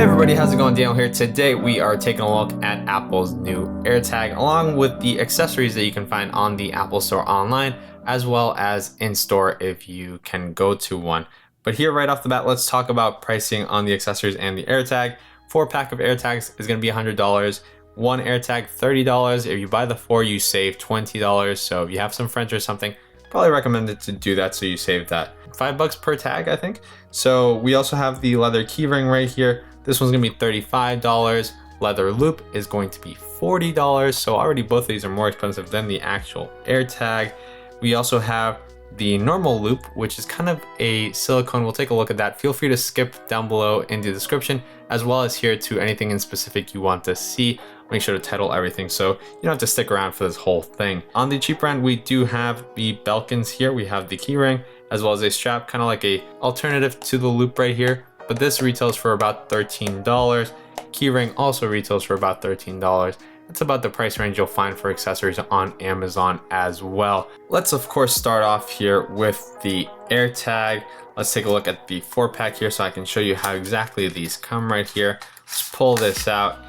Everybody, how's it going? Daniel here. Today we are taking a look at Apple's new AirTag along with the accessories that you can find on the Apple Store online as well as in store if you can go to one. But here right off the bat, let's talk about pricing on the accessories and the AirTag. 4-pack of AirTags is going to be $100. One AirTag, $30. If you buy the 4, you save $20. So if you have some friends or something, probably recommend it to do that so you save that. $5 per tag, I think. So we also have the leather key ring right here. This one's gonna be $35. Leather loop is going to be $40. So already both of these are more expensive than the actual AirTag. We also have the normal loop, which is kind of a silicone. We'll take a look at that. Feel free to skip down below in the description, as well as here to anything in specific you want to see. Make sure to title everything so you don't have to stick around for this whole thing. On the cheaper end, we do have the Belkins here. We have the key ring as well as a strap, kind of like a alternative to the loop right here. But this retails for about $13. Key ring also retails for about $13. That's about the price range you'll find for accessories on Amazon as well. Let's of course start off here with the AirTag. Let's take a look at the 4-pack here so I can show you how exactly these come right here. Let's pull this out.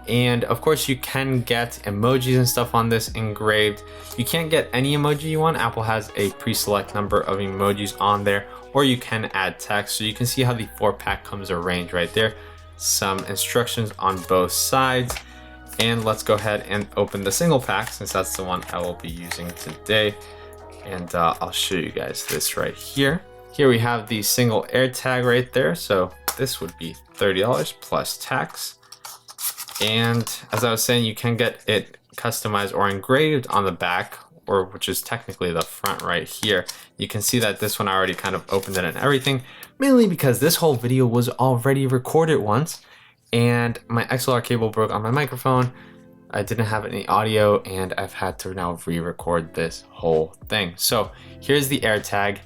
And of course you can get emojis and stuff on this engraved. You can't get any emoji you want. Apple has a pre-select number of emojis on there, or you can add text. So you can see how the 4-pack comes arranged right there. Some instructions on both sides. And let's go ahead and open the single pack since that's the one I will be using today. And I'll show you guys this right here. Here we have the single AirTag right there. So this would be $30 plus tax. And as I was saying, you can get it customized or engraved on the back, or which is technically the front right here. You can see that this one I already kind of opened it and everything, mainly because this whole video was already recorded once and my XLR cable broke on my microphone. I didn't have any audio and I've had to now re-record this whole thing. So here's the AirTag.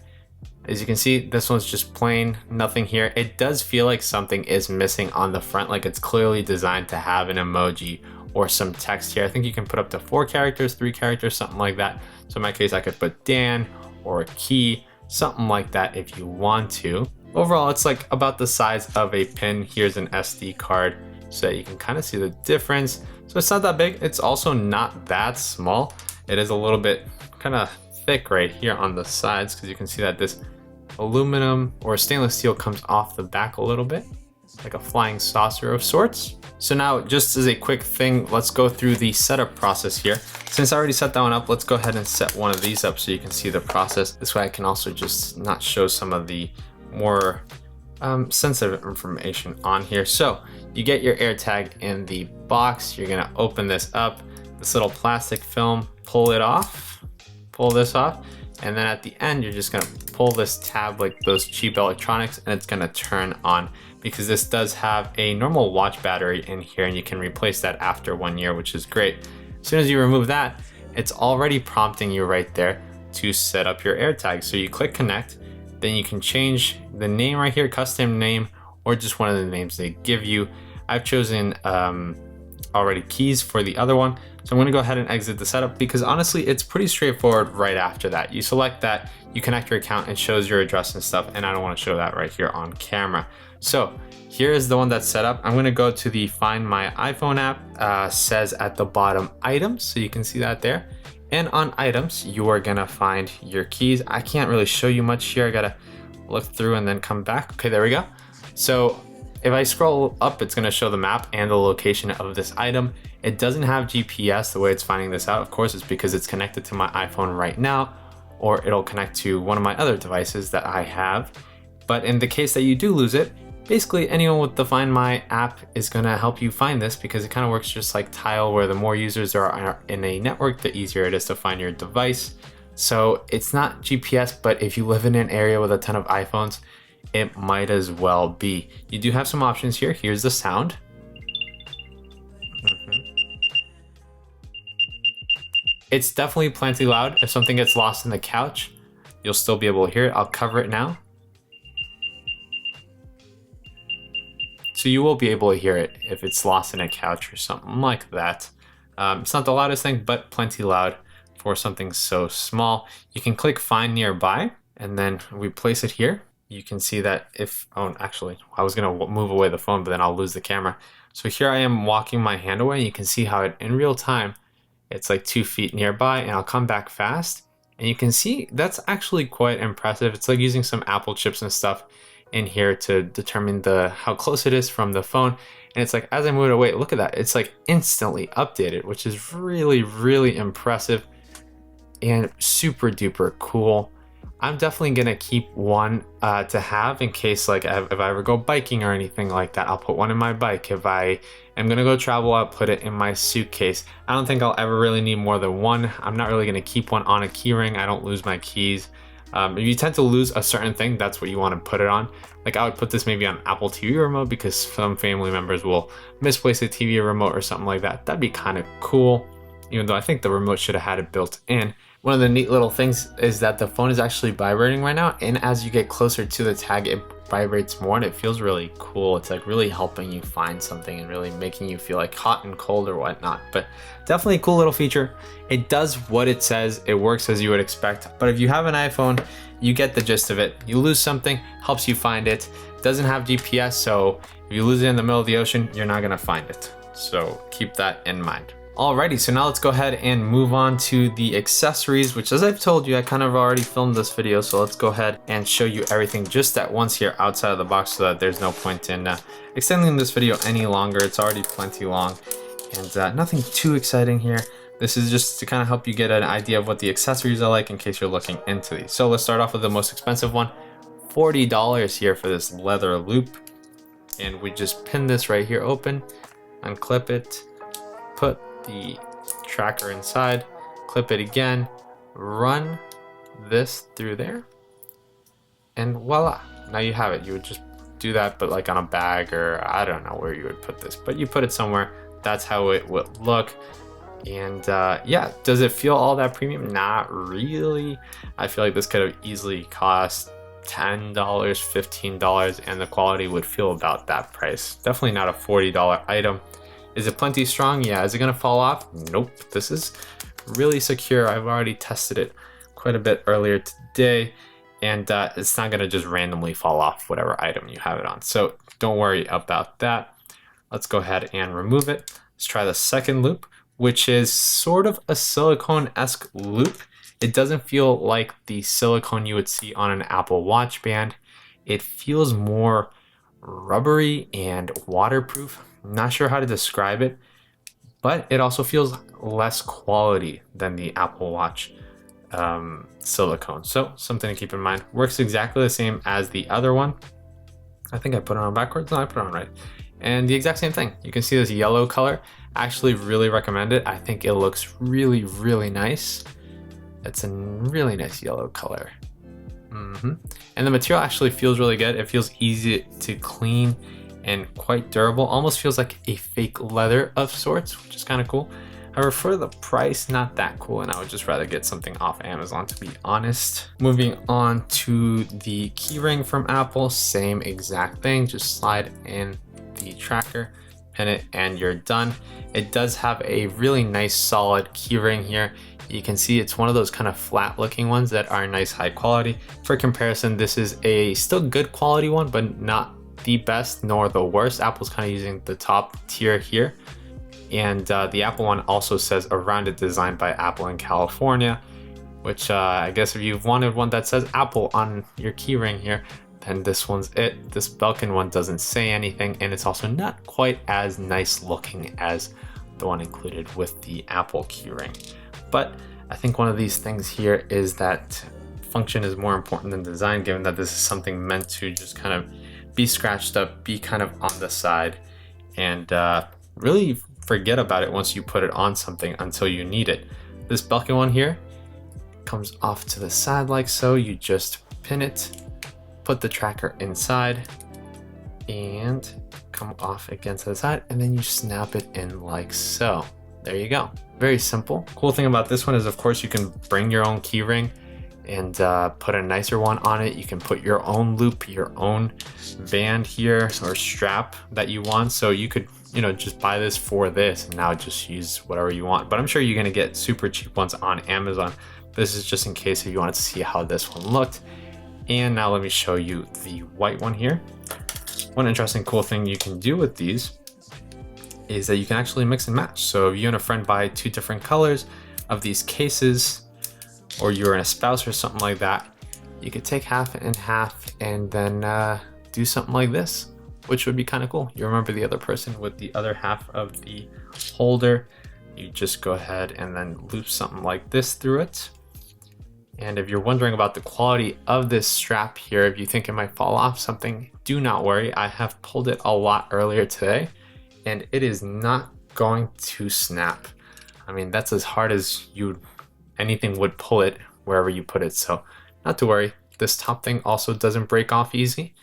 As you can see, this one's just plain, nothing here. It does feel like something is missing on the front, like it's clearly designed to have an emoji or some text here. I think you can put up to 4 characters, 3 characters, something like that. So in my case, I could put Dan or a key, something like that if you want to. Overall, it's like about the size of a pin. Here's an SD card so that you can kind of see the difference. So it's not that big. It's also not that small. It is a little bit kind of thick right here on the sides because you can see that this aluminum or stainless steel comes off the back a little bit, like a flying saucer of sorts. So now, just as a quick thing, let's go through the setup process here. Since I already set that one up, let's go ahead and set one of these up so you can see the process. This way I can also just not show some of the more sensitive information on here. So you get your AirTag in the box. You're gonna open this up, this little plastic film, pull this off. And then at the end, you're just gonna pull this tab like those cheap electronics and it's gonna turn on, because this does have a normal watch battery in here and you can replace that after 1 year, which is great. As soon as you remove that, it's already prompting you right there to set up your AirTag. So you click connect, then you can change the name right here, custom name, or just one of the names they give you. I've chosen already keys for the other one. So I'm gonna go ahead and exit the setup because honestly, it's pretty straightforward right after that. You select that, you connect your account, it shows your address and stuff, and I don't wanna show that right here on camera. So here is the one that's set up. I'm gonna go to the Find My iPhone app, says at the bottom items, so you can see that there. And on items, you are gonna find your keys. I can't really show you much here. I gotta look through and then come back. Okay, there we go. So if I scroll up, it's gonna show the map and the location of this item. It doesn't have GPS the way it's finding this out. Of course, it's because it's connected to my iPhone right now, or it'll connect to one of my other devices that I have. But in the case that you do lose it, basically anyone with the Find My app is gonna help you find this because it kind of works just like Tile, where the more users there are in a network, the easier it is to find your device. So it's not GPS, but if you live in an area with a ton of iPhones, it might as well be. You do have some options here. Here's the sound. It's definitely plenty loud. If something gets lost in the couch, you'll still be able to hear it. I'll cover it now. So you will be able to hear it if it's lost in a couch or something like that. It's not the loudest thing, but plenty loud for something so small. You can click Find Nearby, and then we place it here. you can see that if, oh, actually, I was gonna move away the phone, but then I'll lose the camera. So here I am walking my hand away, and you can see how in real time, it's like 2 feet nearby, and I'll come back fast. And you can see that's actually quite impressive. It's like using some Apple chips and stuff in here to determine how close it is from the phone. And it's like, as I move it away, look at that. It's like instantly updated, which is really, really impressive and super duper cool. I'm definitely gonna keep one to have in case, like, if I ever go biking or anything like that. I'll put one in my bike. If I am gonna go travel, I'll put it in my suitcase. I don't think I'll ever really need more than one. I'm not really gonna keep one on a key ring. I don't lose my keys. If you tend to lose a certain thing, that's what you want to put it on. Like, I would put this maybe on Apple TV remote, because some family members will misplace a TV remote or something like that. That'd be kind of cool, even though I think the remote should have had it built in. One of the neat little things is that the phone is actually vibrating right now, and as you get closer to the tag, it vibrates more, and it feels really cool. It's like really helping you find something and really making you feel like hot and cold or whatnot. But definitely a cool little feature. It does what it says. It works as you would expect. But if you have an iPhone, you get the gist of it. You lose something, helps you find it. It doesn't have GPS, so if you lose it in the middle of the ocean, you're not gonna find it. So keep that in mind. Alrighty, so now let's go ahead and move on to the accessories, which, as I've told you, I kind of already filmed this video, so let's go ahead and show you everything just at once here outside of the box, so that there's no point in extending this video any longer. It's already plenty long, and nothing too exciting here. This is just to kind of help you get an idea of what the accessories are like in case you're looking into these. So let's start off with the most expensive one, $40 here for this leather loop. And we just pin this right here open, unclip it, put the tracker inside, clip it again, run this through there, and voila, now you have it. You would just do that, but like on a bag, or I don't know where you would put this, but you put it somewhere. That's how it would look. And yeah, does it feel all that premium? Not really. I feel like this could have easily cost $10, $15, and the quality would feel about that price. Definitely not a $40 item. Is it plenty strong? Yeah. Is it gonna fall off? Nope. This is really secure. I've already tested it quite a bit earlier today, and it's not gonna just randomly fall off whatever item you have it on. So don't worry about that. Let's go ahead and remove it. Let's try the second loop, which is sort of a silicone-esque loop. It doesn't feel like the silicone you would see on an Apple Watch band. It feels more rubbery and waterproof. I'm not sure how to describe it, but it also feels less quality than the Apple Watch silicone. So something to keep in mind. Works exactly the same as the other one. I think I put it on backwards. No, I put it on right. And the exact same thing. You can see this yellow color. I actually really recommend it. I think it looks really, really nice. It's a really nice yellow color. And the material actually feels really good. It feels easy to clean and quite durable. Almost feels like a fake leather of sorts, which is kind of cool. However, for the price, not that cool, and I would just rather get something off Amazon, to be honest. Moving on to the key ring from Apple, same exact thing. Just slide in the tracker, pin it, and you're done. It does have a really nice solid key ring here. You can see it's one of those kind of flat looking ones that are nice high quality. For comparison, this is a still good quality one, but not the best nor the worst. Apple's kind of using the top tier here. And the Apple one also says a rounded design by Apple in California, which I guess if you've wanted one that says Apple on your key ring here, then this one's it. This Belkin one doesn't say anything, and it's also not quite as nice looking as the one included with the Apple key ring. But I think one of these things here is that function is more important than design, given that this is something meant to just kind of be scratched up, be kind of on the side, and really forget about it once you put it on something until you need it. This Belkin one here comes off to the side like so. You just pin it, put the tracker inside, and come off again to the side, and then you snap it in like so. There you go. Very simple. Cool thing about this one is, of course, you can bring your own key ring and put a nicer one on it. You can put your own loop, your own band here or strap that you want. So you could, you know, just buy this for this and now just use whatever you want. But I'm sure you're gonna get super cheap ones on Amazon. This is just in case if you wanted to see how this one looked. And now let me show you the white one here. One interesting cool thing you can do with these is that you can actually mix and match. So if you and a friend buy 2 different colors of these cases, or you're in a spouse or something like that, you could take half and half and then do something like this, which would be kind of cool. You remember the other person with the other half of the holder, you just go ahead and then loop something like this through it. And if you're wondering about the quality of this strap here, if you think it might fall off something, do not worry. I have pulled it a lot earlier today and it is not going to snap. I mean, that's as hard as anything would pull it wherever you put it. So not to worry. This top thing also doesn't break off easy.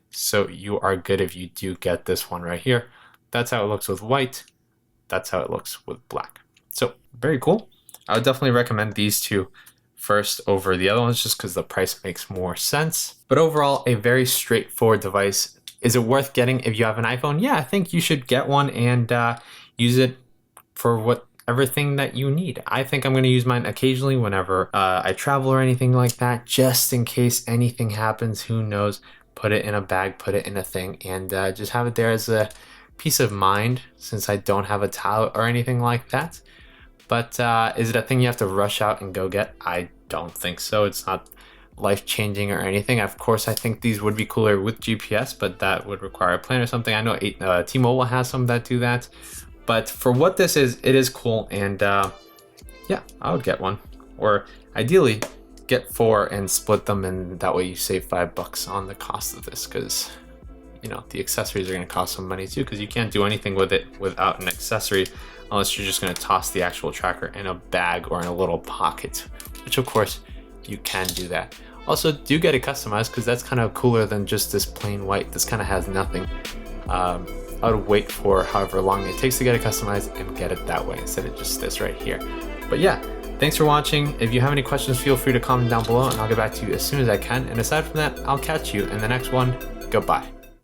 So you are good if you do get this one right here. That's how it looks with white. That's how it looks with black. So very cool. I would definitely recommend these two first over the other ones just because the price makes more sense. But overall, a very straightforward device. Is it worth getting if you have an iPhone? Yeah, I think you should get one and use it for everything that you need. I think I'm going to use mine occasionally whenever I travel or anything like that, just in case anything happens. Who knows? Put it in a bag, put it in a thing, and just have it there as a peace of mind since I don't have a towel or anything like that. But is it a thing you have to rush out and go get? I don't think so. It's not life-changing or anything. Of course, I think these would be cooler with GPS, but that would require a plan or something. I know T-Mobile has some that do that. But for what this is, it is cool. And yeah, I would get one. Or ideally, get 4 and split them. And that way you save $5 on the cost of this. Because, you know, the accessories are going to cost some money too. Because you can't do anything with it without an accessory. Unless you're just going to toss the actual tracker in a bag or in a little pocket. Which of course, you can do that. Also, do get it customized because that's kind of cooler than just this plain white. This kind of has nothing. I would wait for however long it takes to get it customized and get it that way instead of just this right here. But yeah, thanks for watching. If you have any questions, feel free to comment down below and I'll get back to you as soon as I can. And aside from that, I'll catch you in the next one. Goodbye.